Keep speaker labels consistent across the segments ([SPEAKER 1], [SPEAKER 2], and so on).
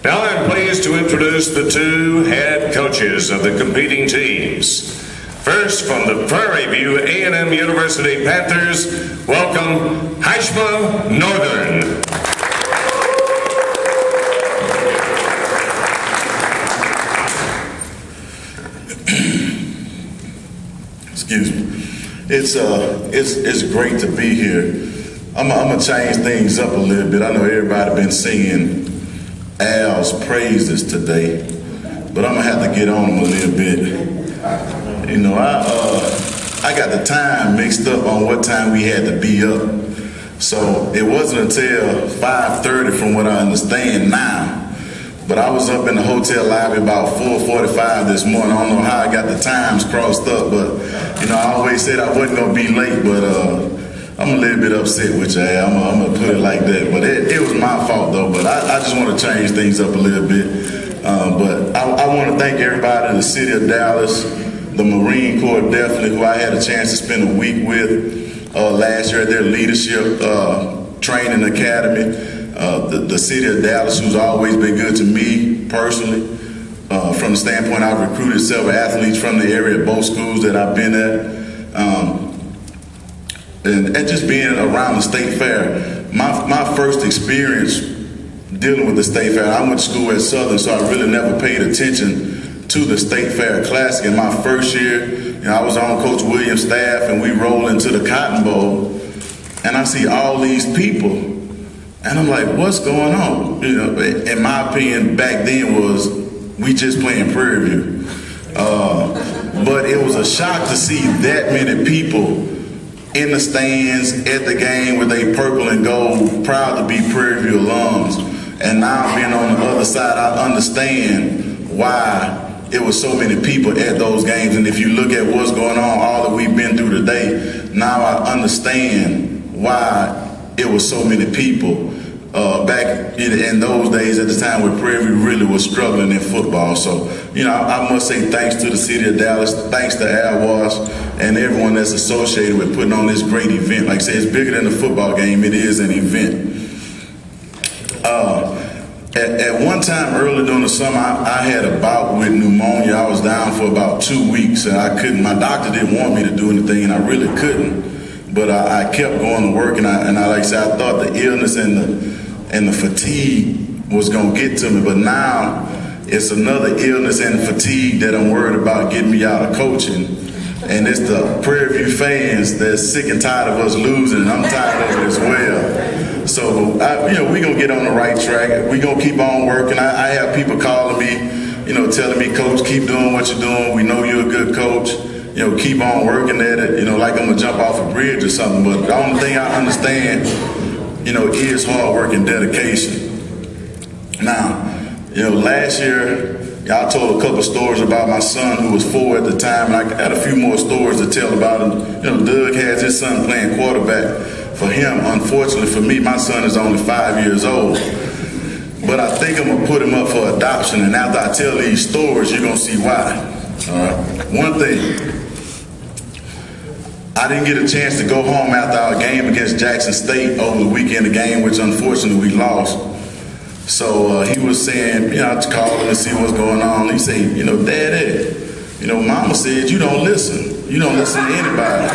[SPEAKER 1] Now I'm pleased to introduce the two head coaches of the competing teams. First, from the Prairie View A&M University Panthers, welcome Heishma Northern.
[SPEAKER 2] Excuse me. It's great to be here. I'm gonna change things up a little bit. I know everybody been singing Al's praises today, but I'm gonna have to get on him a little bit. You know, I got the time mixed up on what time we had to be up. So it wasn't until 5:30 from what I understand now. But I was up in the hotel lobby about 4:45 this morning. I don't know how I got the times crossed up, but you know, I always said I wasn't gonna be late, but I'm a little bit upset with you, Al. I'm gonna put it like that. But it was my fault though, but I just want to change things up a little bit. But I want to thank everybody in the city of Dallas, the Marine Corps definitely, who I had a chance to spend a week with last year at their leadership training academy. The city of Dallas, who's always been good to me personally. From the standpoint, I've recruited several athletes from the area at both schools that I've been at. And just being around the state fair, my first experience dealing with the state fair, I went to school at Southern, so I really never paid attention to the state fair classic. In my first year, you know, I was on Coach Williams' staff, and we roll into the Cotton Bowl, and I see all these people, and I'm like, what's going on? You know, in my opinion, back then was we just playing Prairie View. But it was a shock to see that many people in the stands at the game with a purple and gold, proud to be Prairie View alums. And now being on the other side, I understand why it was so many people at those games. And if you look at what's going on, all that we've been through today, now I understand why it was so many people back in those days at the time where Prairie View really was struggling in football. So, you know, I must say thanks to the city of Dallas, thanks to Al Wash and everyone that's associated with putting on this great event. Like I say, it's bigger than a football game. It is an event. At one time early during the summer, I had a bout with pneumonia. I was down for about 2 weeks, and I couldn't. My doctor didn't want me to do anything, and I really couldn't. But I kept going to work, and I like I said, I thought the illness and the fatigue was gonna get to me. But now it's another illness and fatigue that I'm worried about getting me out of coaching. And it's the Prairie View fans that's sick and tired of us losing, and I'm tired of it as well. So, you know, we're going to get on the right track. We're going to keep on working. I have people calling me, you know, telling me, Coach, keep doing what you're doing. We know you're a good coach. You know, keep on working at it, you know, like I'm going to jump off a bridge or something. But the only thing I understand, you know, is hard work and dedication. Now, you know, last year, y'all told a couple stories about my son who was 4 at the time, and I got a few more stories to tell about him. You know, Doug has his son playing quarterback for him. Unfortunately for me, my son is only 5 years old. But I think I'm gonna put him up for adoption, and after I tell these stories, you're gonna see why. All right. One thing, I didn't get a chance to go home after our game against Jackson State over the weekend, a game which unfortunately we lost. So he was saying, you know, I called him to see what's going on. He said, you know, Daddy, you know, Mama said you don't listen. You don't listen to anybody.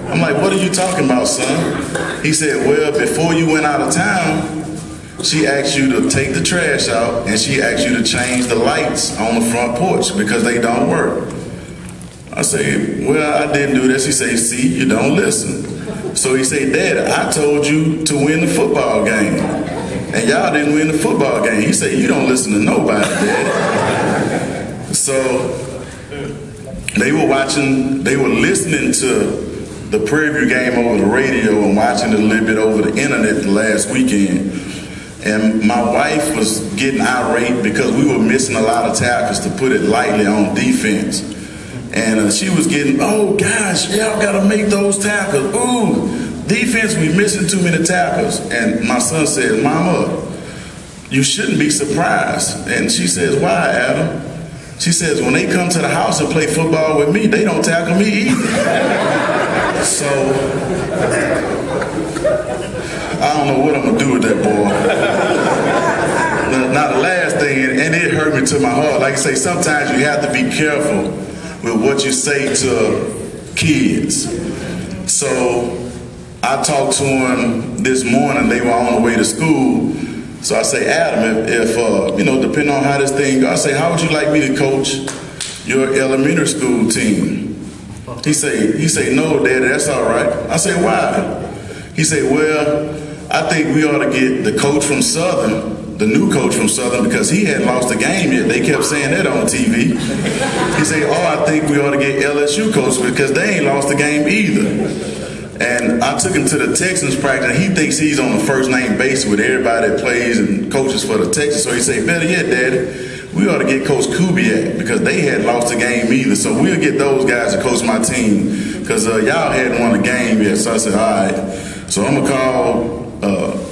[SPEAKER 2] I'm like, what are you talking about, son? He said, well, before you went out of town, she asked you to take the trash out, and she asked you to change the lights on the front porch because they don't work. I said, well, I didn't do this. He said, see, you don't listen. So he said, Daddy, I told you to win the football game, and y'all didn't win the football game. He said, you don't listen to nobody, Daddy. So they were listening to the Prairie View game over the radio and watching it a little bit over the internet the last weekend. And my wife was getting irate because we were missing a lot of tackles, to put it lightly, on defense. And she was getting, oh gosh, y'all gotta make those tackles. Ooh, defense, we missing too many tackles. And my son said, Mama, you shouldn't be surprised. And she says, why, Adam? She says, when they come to the house and play football with me, they don't tackle me either. So, I don't know what I'm gonna do with that boy. Now the last thing, and it hurt me to my heart, like I say, sometimes you have to be careful with what you say to kids. So I talked to him this morning, they were on the way to school. So I say, Adam, if depending on how this thing goes, I say, how would you like me to coach your elementary school team? He say, no, Daddy, that's all right. I say, why? He say, well, I think we ought to get the coach from Southern, the new coach from Southern, because he hadn't lost a game yet. They kept saying that on TV. He say, I think we ought to get LSU coach because they ain't lost a game either. And I took him to the Texans practice, and he thinks he's on the first name basis with everybody that plays and coaches for the Texans. So he say, better yet, Daddy, we ought to get Coach Kubiak because they hadn't lost a game either. So we'll get those guys to coach my team because y'all hadn't won a game yet. So I said, all right. So I'm going to call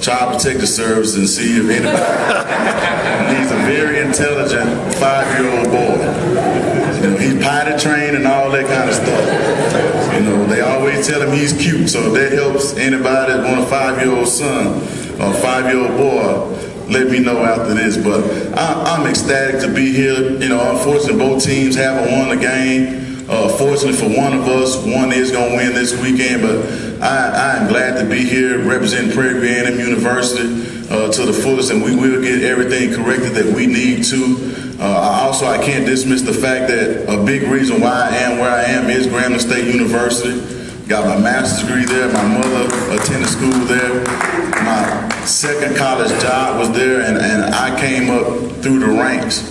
[SPEAKER 2] Child Protective Service and see if anybody needs a very intelligent 5-year-old boy. He's potty trained and all that kind of stuff. They always tell him he's cute. So if that helps anybody that want a 5-year-old son or a 5-year-old boy, let me know after this. But I'm ecstatic to be here. Unfortunately, both teams haven't won a game. Fortunately for one of us, one is going to win this weekend. But I am glad to be here representing Prairie A&M University to the fullest, and we will get everything corrected that we need to. I can't dismiss the fact that a big reason why I am where I am is Grambling State University. Got my master's degree there. My mother attended school there. My second college job was there, and I came up through the ranks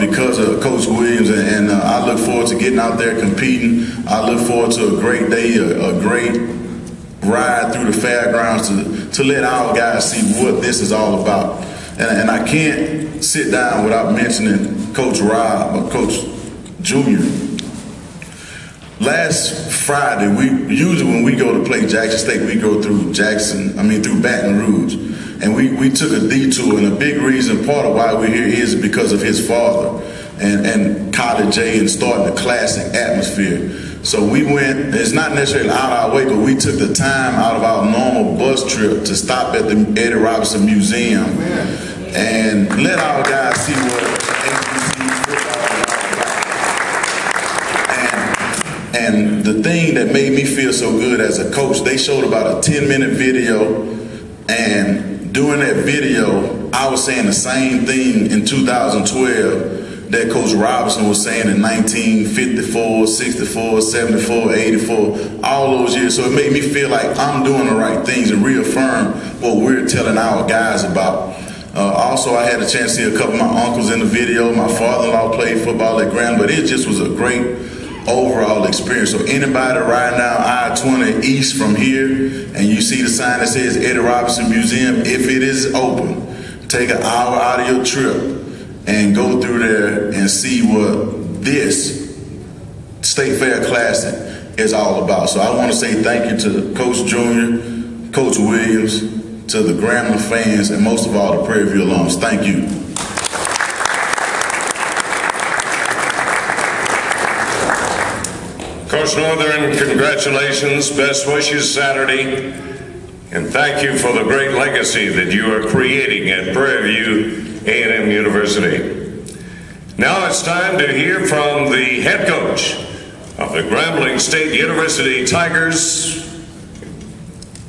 [SPEAKER 2] because of Coach Williams, and I look forward to getting out there competing. I look forward to a great day, a great ride through the fairgrounds to let our guys see what this is all about. And I can't sit down without mentioning Coach Rob or Coach Junior. Last Friday, usually when we go to play Jackson State, we go through through Baton Rouge. And we took a detour, and a big reason, part of why we're here is because of his father and College J and starting the classic atmosphere. So we went, it's not necessarily out of our way, but we took the time out of our normal bus trip to stop at the Eddie Robinson Museum and let our guys see what HBCU football is all about. And the thing that made me feel so good as a coach, they showed about a 10-minute video, and during that video, I was saying the same thing in 2012 that Coach Robinson was saying in 1954, 64, 74, 84, all those years. So it made me feel like I'm doing the right things and reaffirm what we're telling our guys about. Also, I had a chance to see a couple of my uncles in the video. My father-in-law played football at Grambling, but it just was a great overall experience. So anybody riding down I-20 east from here and you see the sign that says Eddie Robinson Museum, if it is open, take an hour out of your trip and go through there and see what this State Fair Classic is all about. So I want to say thank you to Coach Junior, Coach Williams, to the Grambling fans, and most of all the Prairie View alums. Thank you.
[SPEAKER 1] Coach Northern, congratulations, best wishes Saturday, and thank you for the great legacy that you are creating at Prairie View A&M University. Now it's time to hear from the head coach of the Grambling State University Tigers,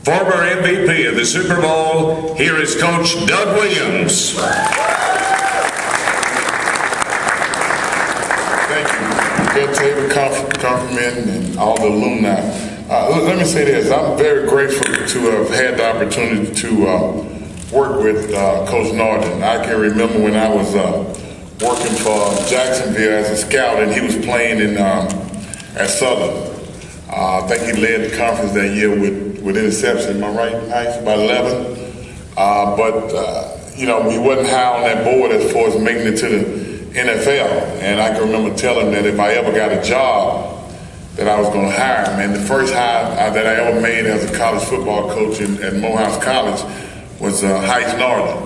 [SPEAKER 1] former MVP of the Super Bowl. Here is Coach Doug Williams.
[SPEAKER 3] Thank you. Good table compliment and all the alumni. Let me say this, I'm very grateful to have had the opportunity to work with Coach Northern. I can remember when I was working for Jacksonville as a scout, and he was playing at Southern. I think he led the conference that year with interception. Am I right, Heishma? About 11. He wasn't high on that board as far as making it to the NFL. And I can remember telling him that if I ever got a job, that I was going to hire him. And the first hire that I ever made as a college football coach at Morehouse College was Heishma Northern.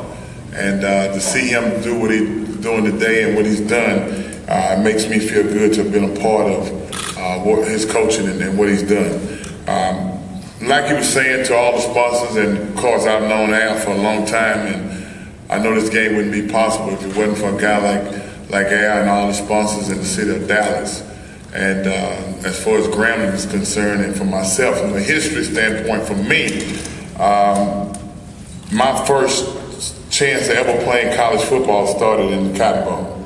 [SPEAKER 3] And to see him do what he's doing today and what he's done, it makes me feel good to have been a part of his coaching and what he's done. Like he was saying to all the sponsors, and of course I've known Al for a long time, and I know this game wouldn't be possible if it wasn't for a guy like Al and all the sponsors in the city of Dallas. And as far as Grambling is concerned, and for myself, from a history standpoint, for me, my first chance to ever play in college football started in the Cotton Bowl.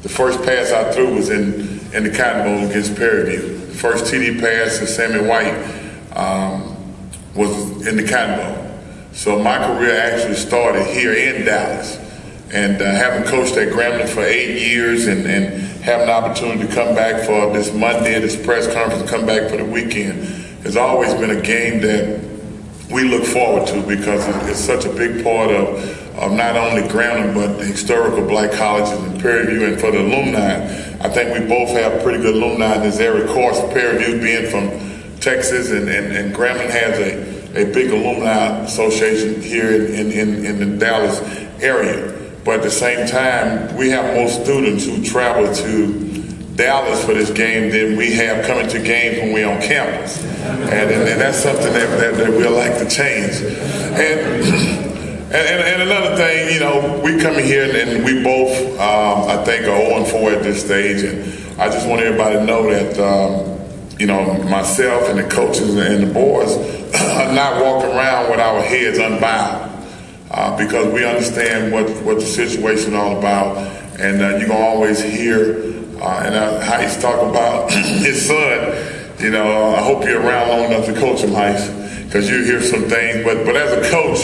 [SPEAKER 3] The first pass I threw was in the Cotton Bowl against Prairie. The first TD pass to Sammy White was in the Cotton Bowl. So my career actually started here in Dallas. And having coached at Grambling for 8 years and having the opportunity to come back for this Monday, this press conference, come back for the weekend, has always been a game that we look forward to because it's such a big part of not only Grambling but the historical black colleges in Prairie View. And for the alumni, I think we both have pretty good alumni in this area. Of course, Prairie View being from Texas and Grambling has a big alumni association here in the Dallas area. But at the same time, we have more students who travel to Dallas for this game than we have coming to games when we're on campus. And that's something that we'd like to change. And another thing, you know, we come here and we both, I think, are 0-4 at this stage. And I just want everybody to know that, you know, myself and the coaches and the boards are not walking around with our heads unbowed. Because we understand what the situation is all about, and you're gonna always hear Heist talk about his son. You know, I hope you're around long enough to coach him, Heist, because you hear some things. But as a coach,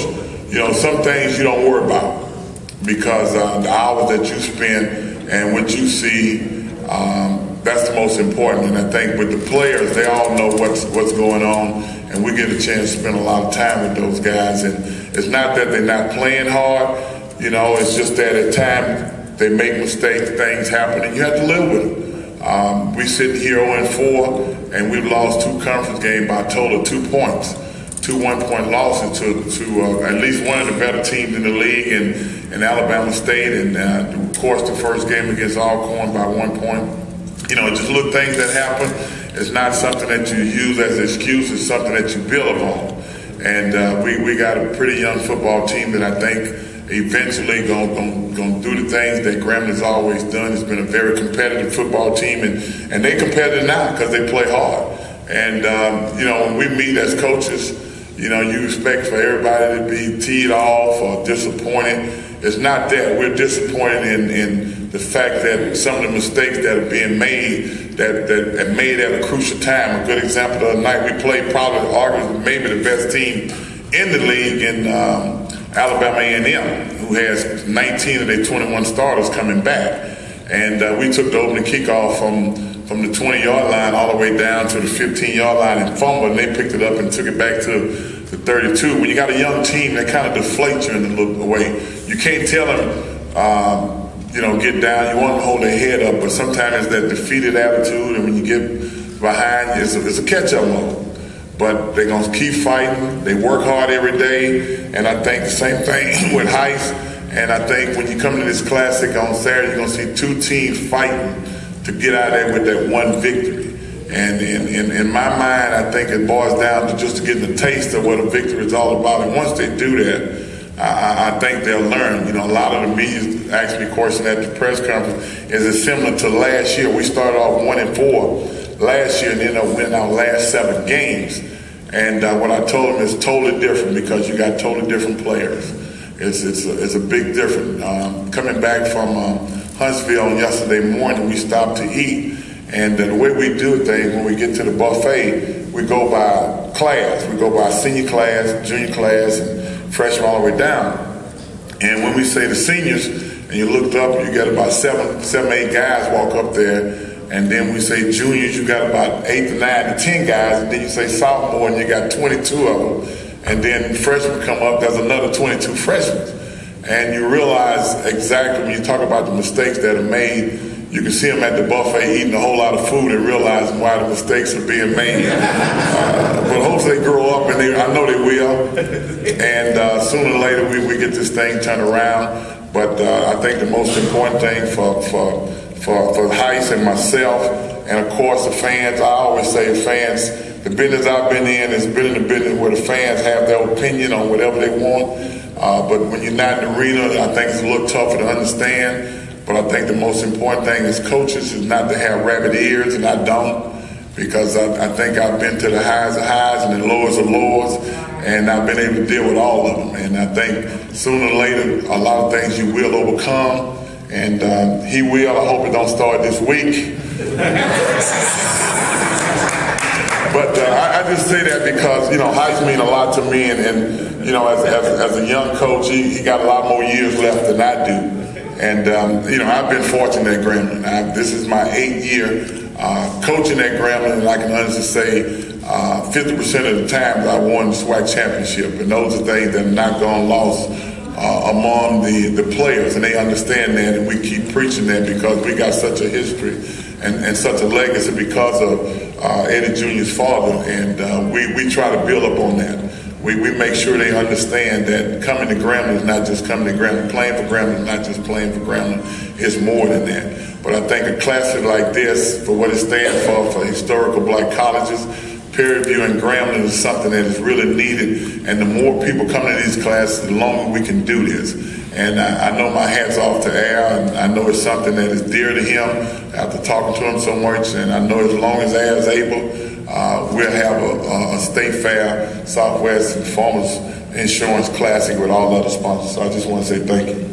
[SPEAKER 3] you know, some things you don't worry about because the hours that you spend and what you see, that's the most important. And I think with the players, they all know what's going on, and we get a chance to spend a lot of time with those guys. And it's not that they're not playing hard, you know, it's just that at times they make mistakes, things happen, and you have to live with them. We sit here 0-4, and we've lost 2 conference games by a total of 2 points. 2 one-point losses to at least one of the better teams in the league in Alabama State, and of course the first game against Alcorn by 1 point. You know, just little things that happen. It's not something that you use as an excuse, it's something that you build upon. And we got a pretty young football team that I think eventually gonna do the things that Grambling's always done. It's been a very competitive football team, and they're competitive now because they play hard. And you know, when we meet as coaches, you know, you expect for everybody to be teed off or disappointed. It's not that. We're disappointed in the fact that some of the mistakes that are being made that made at a crucial time. A good example the other night, we played probably arguably maybe the best team in the league in Alabama A&M, who has 19 of their 21 starters coming back. And we took the opening kickoff from the 20-yard line all the way down to the 15-yard line and fumbled, and they picked it up and took it back to the 32. When you got a young team, that kind of deflates you in a little way. You can't tell them, you know, get down. You want them to hold their head up, but sometimes it's that defeated attitude, and when you get behind, it's a catch-up mode. But they're going to keep fighting. They work hard every day, and I think the same thing with Heist. And I think when you come to this classic on Saturday, you're going to see 2 teams fighting to get out of there with that one victory. And in my mind, I think it boils down to just getting a taste of what a victory is all about. And once they do that, I think they'll learn. You know, a lot of the media asked me a question at the press conference, is it similar to last year? We started off 1-4 last year and ended up winning our last 7 games. And what I told them is totally different because you got totally different players. It's a big difference. Coming back from Huntsville on yesterday morning, we stopped to eat. And the way we do things, when we get to the buffet, we go by class. We go by senior class, junior class, and freshman all the way down. And when we say the seniors, and you looked up, you got about 7, 8 guys walk up there. And then we say juniors, you got about 8 to 9 to 10 guys. And then you say sophomore, and you got 22 of them. And then freshmen come up, there's another 22 freshmen. And you realize exactly when you talk about the mistakes that are made, you can see them at the buffet eating a whole lot of food and realizing why the mistakes are being made. But hopefully they grow up, and I know they will. And sooner or later we get this thing turned around. But I think the most important thing for Heist and myself, and of course the fans, I always say fans, the business I've been in has been in the business where the fans have their opinion on whatever they want. But when you're not in the arena, I think it's a little tougher to understand. But I think the most important thing as coaches is not to have rabbit ears, and I don't, because I think I've been to the highs of highs and the lowest of lows, and I've been able to deal with all of them. And I think sooner or later, a lot of things you will overcome, and he will. I hope it don't start this week. But I just say that because, Heishma mean a lot to me, and as a young coach, he got a lot more years left than I do. And, I've been fortunate at Grambling. This is my 8th year coaching at Grambling, and I can honestly say 50% of the time I won the SWAC championship. And those are things that are not gone lost among the players, and they understand that, and we keep preaching that because we got such a history and such a legacy because of Eddie Jr.'s father, and we try to build up on that. We make sure they understand that coming to Grambling is not just coming to Grambling. Playing for Grambling is not just playing for Grambling. It's more than that. But I think a classic like this, for what it stands for historical black colleges, Prairie View and Grambling is something that is really needed. And the more people come to these classes, the longer we can do this. And I know my hat's off to Al, and I know it's something that is dear to him after talking to him so much. And I know as long as Al is able, we'll have a State Fair, Southwest, and Farmers Insurance Classic with all other sponsors. So I just want to say thank you.